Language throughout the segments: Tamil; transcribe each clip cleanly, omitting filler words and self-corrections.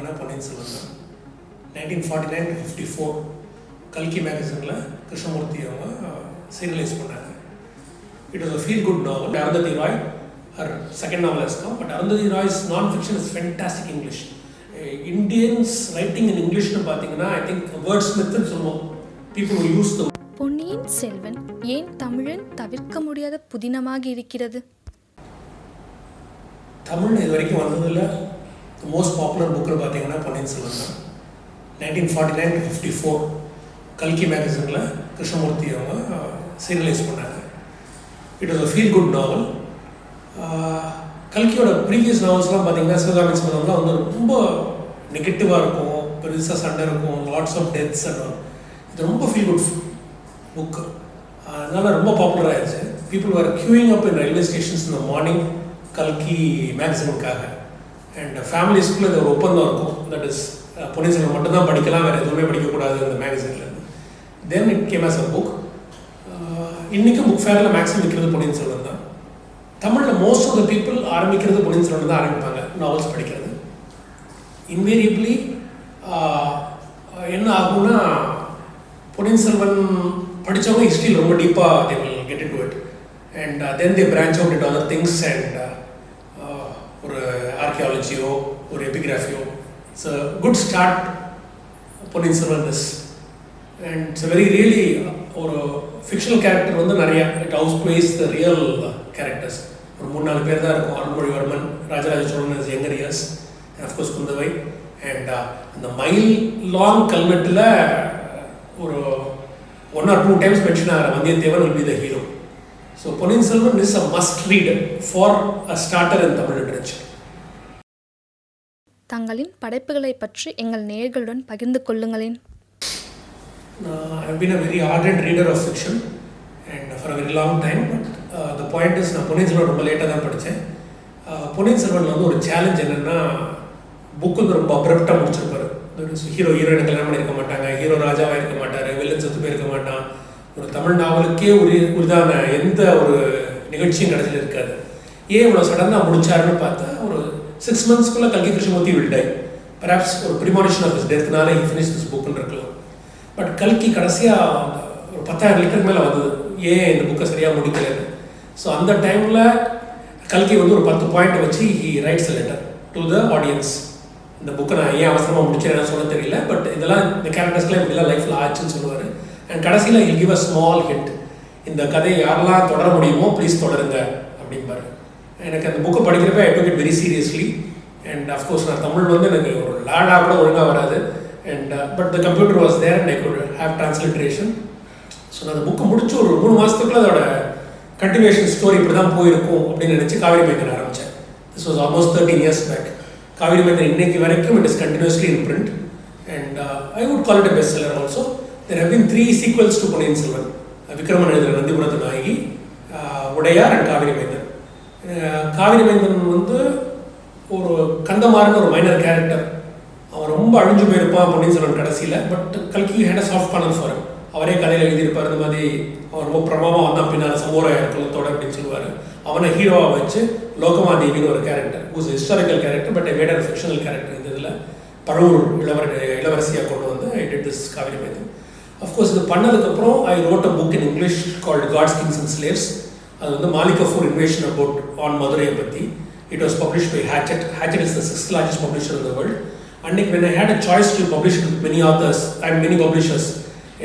Ponniyin Selvan 1949 to 54 Kalki magazine Krishnamurthy serialized பண்ணாங்க. It was a feel-good novel. Arundhati Roy, her second novel has come, but Arundhati Roy's non-fiction is fantastic English. Indians writing in English, I think wordsmith and some people who use the Ponniyin Selvan ஏன் தமிழில் தவிர்க்க முடியாத புதினமாக இருக்கிறது? தமிழ் இது வரைக்கும் வந்ததில் மோஸ்ட் பாப்புலர் புக்கில் பார்த்தீங்கன்னா பொன்னியின் செல்வன் தான். 1949 to 54 கல்கி மேகசினில் கிருஷ்ணமூர்த்தி சீரியலைஸ் பண்ணாங்க. It was a feel good novel. கல்கியோட ப்ரீவியஸ் நாவல்ஸ்லாம் பார்த்தீங்கன்னா சிவகாமி சம்பந்தம்லாம் வந்து ரொம்ப நெகட்டிவாக இருக்கும், பெருசாக சண்டை இருக்கும், lots of deaths and all. இது ரொம்ப ஃபீல் குட் புக்கு, அதனால் ரொம்ப பாப்புலர் ஆயிடுச்சு. People are queuing up in railway stations இந்த மார்னிங் கல்கி மேக்சினுக்காக. அண்ட் ஃபேமிலிஸ்குள்ளே இது ஒரு ஒப்பந்தம் இருக்கும், தட் இஸ் பொன்னியின் செல்வன் மட்டும்தான் படிக்கலாம், வேறு எதுவுமே படிக்கக்கூடாது இந்த மேகசின்லேருந்து. Then it came as a book. இன்றைக்கும் புக் ஃபேரில் மேக்ஸிமம் விற்கிறது பொன்னியின் செல்வன் தான். தமிழில் மோஸ்ட் ஆஃப் த பீப்புள் ஆரம்பிக்கிறது பொன்னியின் செல்வன் தான் ஆரம்பிப்பாங்க நாவல்ஸ் படிக்கிறது. இன்வேரியபிளி என்ன ஆகும்னா, பொன்னியின் செல்வன் படித்தவங்க ஹிஸ்ட்ரியில் ரொம்ப டீப்பாக they will get into it and then they branch out into other things and ஒரு ஆர்கியாலஜியோ ஒரு எபிகிராஃபியோ. It's a good start Ponniyin Selvan is. And it's very really ஒரு ஃபிக்ஷனல் கேரக்டர் வந்து நிறையா it out plays the real characters. ஒரு 3-4 பேர் தான் இருக்கும். Arulmozhivarman, Rajaraja Cholan is younger years, of course Kundavai. And அந்த மைல் லாங் கல்வெட்டில் ஒரு 1 or 2 times மென்ஷன் ஆகிற Vandiyathevan will be the hero. So Ponniyin Selvan is a must read for a starter in Tamil literature. தங்களின் படைப்புகளை பற்றி எங்கள் நேயர்களுடன் பகிர்ந்து கொள்ளுங்களேன். I have been a very ardent reader of fiction and for a very long time, but the point is நான் பொன்னியின் செல்வன் ரொம்ப லேட்டாக தான் படித்தேன். பொன்னியின் செல்வன் வந்து ஒரு சேலஞ்ச் என்னென்னா, புக்கு வந்து ரொம்ப அப்ரப்டாக முடிச்சிருப்பாரு. ஹீரோ ஹீரோயினை கல்யாணம் பண்ணியிருக்க மாட்டாங்க, ஹீரோ ராஜாவாக இருக்க மாட்டார், வில்லன் செத்து போயிருக்க மாட்டான். ஒரு தமிழ் நாவலுக்கே உரிதான எந்த ஒரு நிகழ்ச்சியும் கடைசியில் இருக்காது. ஏன் இவ்வளோ சடனாக முடிச்சாருன்னு பார்த்தா, ஒரு 6 monthsக்குள்ளே கல்கி கிருஷ்ணமூர்த்தி வில் டை. பெர்ஹாப்ஸ் ஒரு ப்ரிமானிஷன் ஆஃப் ஹிஸ் டெத்னால ஹி ஃபினிஷ் திஸ் புக்குன்னு இருக்கலாம். பட் கல்கி கடைசியாக ஒரு 10,000 லிட்டருக்கு மேலே வந்தது, ஏன் இந்த புக்கை சரியாக முடிக்கலன்னு. ஸோ அந்த டைமில் கல்கி வந்து ஒரு 10 பாயிண்ட் வச்சு he rights a letter to the audience. இந்த புக்கை நான் ஏன் அவசரமாக முடிச்சேன்னு சொல்ல தெரியல, பட் இதெல்லாம் இந்த கேரக்டர்ஸ்லாம் இப்படிலாம் லைஃப்பில் ஆச்சுன்னு சொல்லுவார். அண்ட் கடைசியில் he'll give a small hit, இந்த கதையை யாரெல்லாம் தொடர முடியுமோ ப்ளீஸ் தொடருங்க அப்படிம்பாரு. எனக்கு அந்த புக்கை படிக்கிறப்ப I took it very seriously. And of course நான் தமிழ் வந்து எனக்கு ஒரு லாடாக கூட ஒழுங்காக வராது. And but the computer was there and I could have transliteration. So நான் அந்த புக்கை முடிச்சு ஒரு 3 மாதத்துக்குள்ள அதோட கண்டினியூஷன் ஸ்டோரி இப்படி தான் போயிருக்கும் அப்படின்னு நினச்சி காவிரி மைந்தன் ஆரம்பித்தேன். This was almost 13 years back. Kaveri Mainthan இன்னைக்கு வரைக்கும் it is continuously in print and I would call it a best seller also. There have been 3 sequels to Ponniyin Selvan. Vikraman எழுதுகிற நந்திபுரத்து நாயகி, உடையார் அண்ட் காவிரி மைந்தன். காவிரி மைந்தன் வந்து ஒரு கந்தமாறன் ஒரு மைனர் கேரக்டர். அவன் ரொம்ப அழிஞ்சு போயிருப்பான் பொன்னியின் செல்வன் கடைசியில். பட் கல்கி had a soft corner for him. அவரே கதையில் எழுதியிருப்பார், இந்த மாதிரி அவன் ரொம்ப பிரமாவாக வந்தான் பின்னால் சமோராய குலத்தோட அப்படின்னு சொல்லுவார். அவனை ஹீரோவாக வச்சு லோகமாதேவின்னு ஒரு character, who's historical character but I made a fictional character. இந்த இதில் பழுவூர் இளவரசியாக கொண்டு வந்து ஐ டிட் திஸ் காவிரி மைந்தன். அஃப்கோர்ஸ் இது பண்ணதுக்கப்புறம் I read a book in English called gods kings and slaves. அது வந்து Malik Kafur invasion about on மதுரையை பற்றி. It was published by Hachette. Hachette is the 6th largest publisher in the world. அன்னைக்கு when I had a choice to publish with many authors and many publishers,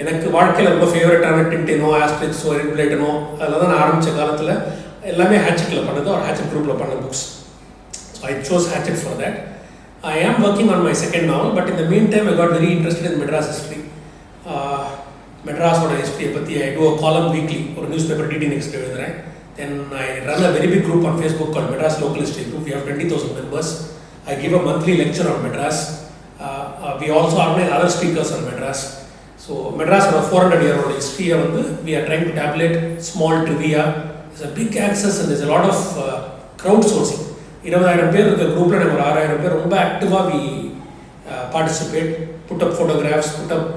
எனக்கு வாழ்க்கையில் ரொம்ப ஃபேவரட்டான டின்டினோ, ஆஸ்ட்ரிக்ஸோ, ரெட்பிளேட்டனோ அதெல்லாம் தான் நான் ஆரம்பித்த காலத்தில் எல்லாமே ஹேச்சட்டில் பண்ணது, ஒரு ஹேச்சட் குரூப்பில் பண்ண books. So I chose Hachette for that. I am working on my second novel, but இந்த meantime I got very interested in Madras history. மெட்ராஸோட ஹிஸ்ட்ரியை பற்றி ஐ டூ அ காலம் வீக்லி, ஒரு நியூஸ் பேப்பர் டிடி நெக்ஸ்ட் எழுதுகிறேன். Then I run a very big group on Facebook called Madras Local History Group. We have 20,000 members. I give a monthly lecture on Madras. We also organize other speakers on Madras. So Madras on a 400-year-old history வந்து we are trying to tabulate small trivia. There's a big access and there's a lot of crowd sourcing. 20,000 பேர் இருக்க குரூப்பில் நம்ம 6,000 பேர் ரொம்ப ஆக்டிவாக we participate, put up photographs, put up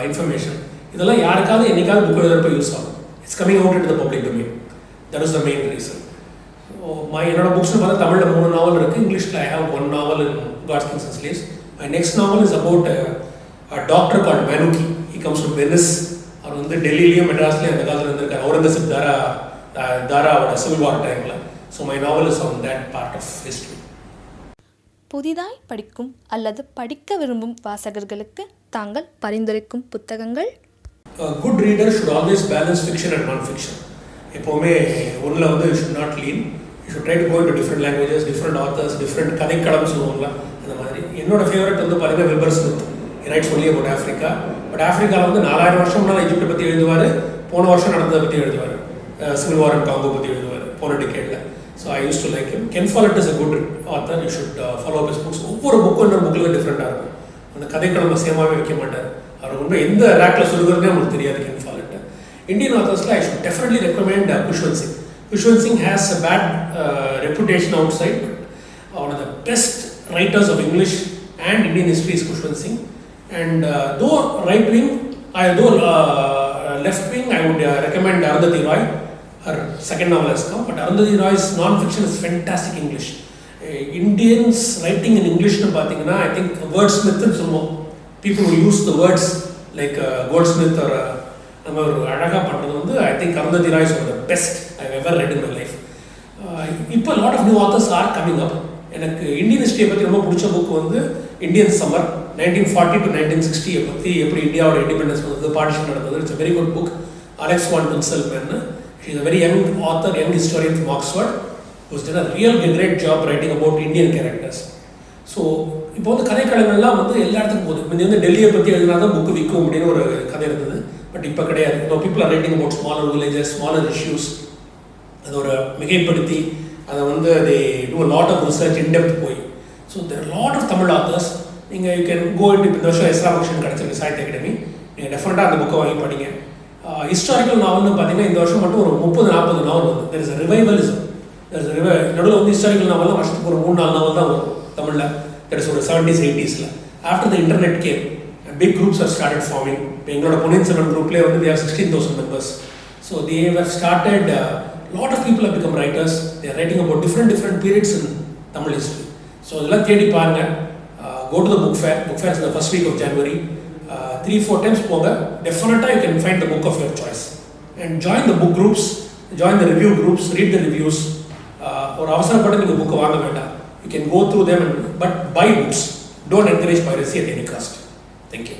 information. இதெல்லாம் யாருக்காவது என்னைக்காவது புக் எழுதுறப்ப யூஸ் ஆகும். It's coming out into the public domain. That is the main reason. என்னோட புக்ஸ்னு பார்த்தா தமிழில் 3 நாவல் இருக்குது, இங்கிலீஷில் I have 1 novel in gods kings and slaves. My next novel is about a doctor called Manuki. He comes from Venice. அவர் வந்து டெல்லியிலையும் மெட்ராஸ்லையும் அந்த காலத்தில் இருந்திருக்காரு. அவுரங்கசீப் தாராவோட சிவில் வார் டைமில். So my novel is on that part of history. புதிதாய் படிக்கும் அல்லது படிக்க விரும்பும் வாசகர்களுக்கு தாங்கள் பரிந்துரைக்கும் புத்தகங்கள்? Good reader should always balance fiction and non fiction. எப்போவுமே ஒன்றில் வந்து should not lean. You should try to go into different languages, different authors, different கதைக்களம் சொல்லுவாங்களா அந்த மாதிரி. என்னோட ஃபேவரட் வந்து பார்த்தீங்கன்னா Wilbur Smith. Writes only about Africa. But ஆஃப்ரிக்காவில் வந்து 4000 வருஷம் முன்னால் ஈஜிப்டை பற்றி எழுதுவார். போன வருஷம் நடந்ததை பற்றி எழுதுவார். சிவில் வார் அண்ட் காங்கோ பற்றி எழுதுவார் போன டிகேடில். So I use to like him. Ken Follett is a good author. You should follow his books. ஒவ்வொரு புக்கும் இன்னொரு புக்கில் டிஃப்ரெண்ட்டாக இருக்கும். அந்த கதைக்களம் சேமாகவே வைக்க மாட்டார். அவர் ரொம்ப எந்த ரேக்கில் சொல்லுறதுனே உங்களுக்கு தெரியாது Ken ஃபாலட். Indian authors, I should definitely recommend Khushwant Singh. Khushwant Singh has a bad reputation outside, but one of the best writers of English and Indian history is Khushwant Singh. And though right wing, though left wing, I would recommend Arundhati Roy. Her second novel has come, but Arundhati Roy's non-fiction is fantastic English. Indians writing in English, I think wordsmith and some people who use the words like Goldsmith or நம்ம ஒரு அழகாக பண்ணுறது வந்து I think Arundhati Roy is one of the best I ever read in my life. இப்போ lot of new authors are coming up. எனக்கு இந்தியன் ஹிஸ்ட்ரியை பற்றி ரொம்ப பிடிச்ச புக் வந்து இந்தியன் சம்மர் 1940 to 1960 பற்றி எப்படி இந்தியாவோட இண்டிபெண்டன்ஸ் வந்தது, பார்ட்டிஷன் நடந்தது. It's a very good book. Alex von செல்வன், she is a very young author, young historian from Oxford, who's done a real great job writing about Indian characters. So இப்போ வந்து கதைக்களங்கள்லாம் வந்து எல்லா இடத்துக்கும் போகுது. முந்தி வந்து டெல்லியை பற்றி எழுதினா தான் புக்கு விற்கும் அப்படின்னு ஒரு கதை இருந்தது. பட் இப்போ கிடையாது. இப்போ people are writing about smaller villages, smaller issues. அதை ஒரு மிகைப்படுத்தி அதை வந்து they do a lot of research in depth போய். So there are a lot of Tamil authors. நீங்கள் யூ கேன் கோ இன்டு. இந்த வருஷம் எஸ் ராமகிருஷ்ணன் கிடச்சிருக்கு சாகித்ய அகாடமி. நீங்கள் டெஃபினட்டாக அந்த புக்கை வாங்கி படிங்க. ஹிஸ்டாரிக்கல் நாவல்னு பார்த்தீங்கன்னா இந்த வருஷம் மட்டும் ஒரு 30-40 நாவல் வருது. There is a revivalism. நடுவில் வந்து ஹிஸ்டாரிக்கல் நாவல்லாம் வருஷத்துக்கு ஒரு 3-4 நாவல் தான் வரும் தமிழில். தட் இஸ் ஒரு 70s 80s. After the internet game, big groups have started forming. இப்போ எங்களோட பொன்னியின் செல்வன் குரூப்லேயே வந்து they have 16,000 members. So they have started, lot of people have become writers. They are writing about different periods in Tamil history. So இதெல்லாம் தேடி பாருங்க. Go to the book fair. Book fair is in the first week of January. 3-4 times போங்க. Definitely you can find the book of your choice. And join the book groups, join the review groups, read the reviews. ஒரு அவசரப்பட்டு நீங்கள் புக்கை வாங்க வேண்டாம். You can go through them but buy books. Don't encourage piracy at any cost. Thank you.